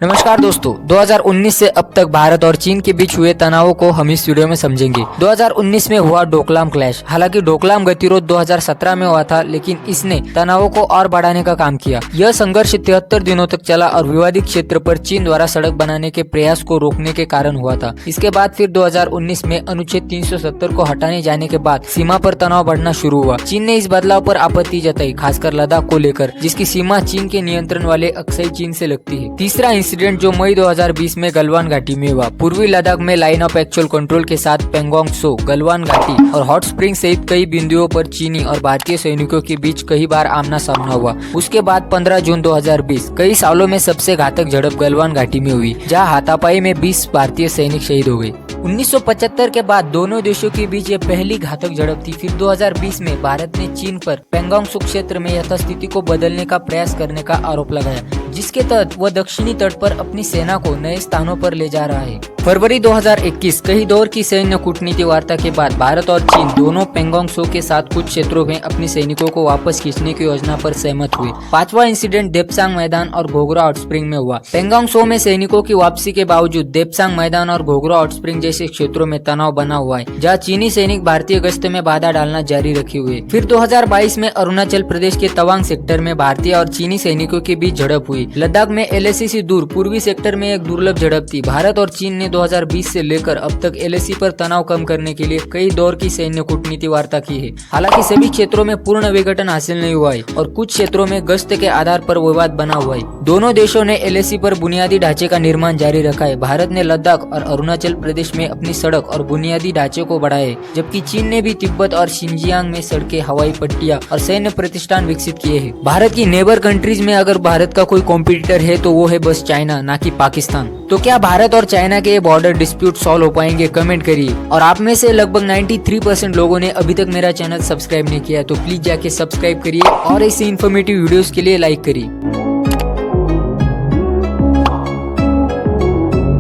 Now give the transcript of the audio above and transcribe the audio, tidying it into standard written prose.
नमस्कार दोस्तों, 2019 से अब तक भारत और चीन के बीच हुए तनावों को हम इस वीडियो में समझेंगे। 2019 में हुआ डोकलाम क्लैश। हालांकि डोकलाम गतिरोध 2017 में हुआ था, लेकिन इसने तनावों को और बढ़ाने का काम किया। यह संघर्ष 73 दिनों तक चला और विवादित क्षेत्र पर चीन द्वारा सड़क बनाने के प्रयास को रोकने के कारण हुआ था। इसके बाद फिर 2019 में अनुच्छेद 370 को हटाने जाने के बाद सीमा पर तनाव बढ़ना शुरू हुआ। चीन ने इस बदलाव पर आपत्ति जताई, खासकर लद्दाख को लेकर, जिसकी सीमा चीन के नियंत्रण वाले अक्साई चीन से लगती है। तीसरा इंसिडेंट जो मई 2020 में गलवान घाटी में हुआ। पूर्वी लद्दाख में लाइन ऑफ एक्चुअल कंट्रोल के साथ पेंगोंग त्सो, गलवान घाटी और हॉट स्प्रिंग सहित कई बिंदुओं पर चीनी और भारतीय सैनिकों के बीच कई बार आमना सामना हुआ। उसके बाद 15 जून 2020 कई सालों में सबसे घातक झड़प गलवान घाटी में हुई, जहां हाथापाई में 20 भारतीय सैनिक शहीद हो गए। 1975 के बाद दोनों देशों के बीच ये पहली घातक झड़प थी। फिर 2020 में भारत ने चीन पर पेंगोंग त्सो क्षेत्र में यथास्थिति को बदलने का प्रयास करने का आरोप लगाया, जिसके तहत वह दक्षिणी तट पर अपनी सेना को नए स्थानों पर ले जा रहा है। फरवरी 2021 कई दौर की सैन्य कूटनीति वार्ता के बाद भारत और चीन दोनों पेंगोंग त्सो के साथ कुछ क्षेत्रों में अपनी सैनिकों को वापस खींचने की योजना पर सहमत हुए। पांचवा इंसिडेंट देपसांग मैदान और घोघरा हॉट स्प्रिंग में हुआ। पेंगोंग त्सो में सैनिकों की वापसी के बावजूद देपसांग मैदान और घोघरा हॉट स्प्रिंग जैसे क्षेत्रों में तनाव बना हुआ है, जहाँ चीनी सैनिक भारतीय गश्त में बाधा डालना जारी रखे हुए। फिर 2022 में अरुणाचल प्रदेश के तवांग सेक्टर में भारतीय और चीनी सैनिकों के बीच झड़प हुई। लद्दाख में LAC से दूर पूर्वी सेक्टर में एक दुर्लभ झड़प थी। भारत और चीन ने 2020 से लेकर अब तक LAC पर तनाव कम करने के लिए कई दौर की सैन्य कूटनीति वार्ता की है। हालांकि सभी क्षेत्रों में पूर्ण विघटन हासिल नहीं हुआ है और कुछ क्षेत्रों में गश्त के आधार पर विवाद बना हुआ है। दोनों देशों ने LAC पर बुनियादी ढांचे का निर्माण जारी रखा है। भारत ने लद्दाख और अरुणाचल प्रदेश में अपनी सड़क और बुनियादी ढांचे को बढ़ाया है, जबकि चीन ने भी तिब्बत और शिनजियांग में सड़कें, हवाई पट्टियां और सैन्य प्रतिष्ठान विकसित किए हैं। भारत की नेबर कंट्रीज में अगर भारत का कोई कॉम्पिटिटर है तो वो है बस चाइना, ना कि पाकिस्तान। तो क्या भारत और चाइना के बॉर्डर डिस्प्यूट सॉल्व हो पाएंगे? कमेंट करिए। और आप में से लगभग 93% लोगों ने अभी तक मेरा चैनल सब्सक्राइब नहीं किया, तो प्लीज जाके सब्सक्राइब करिए और ऐसे इन्फॉर्मेटिव वीडियोस के लिए लाइक करिए।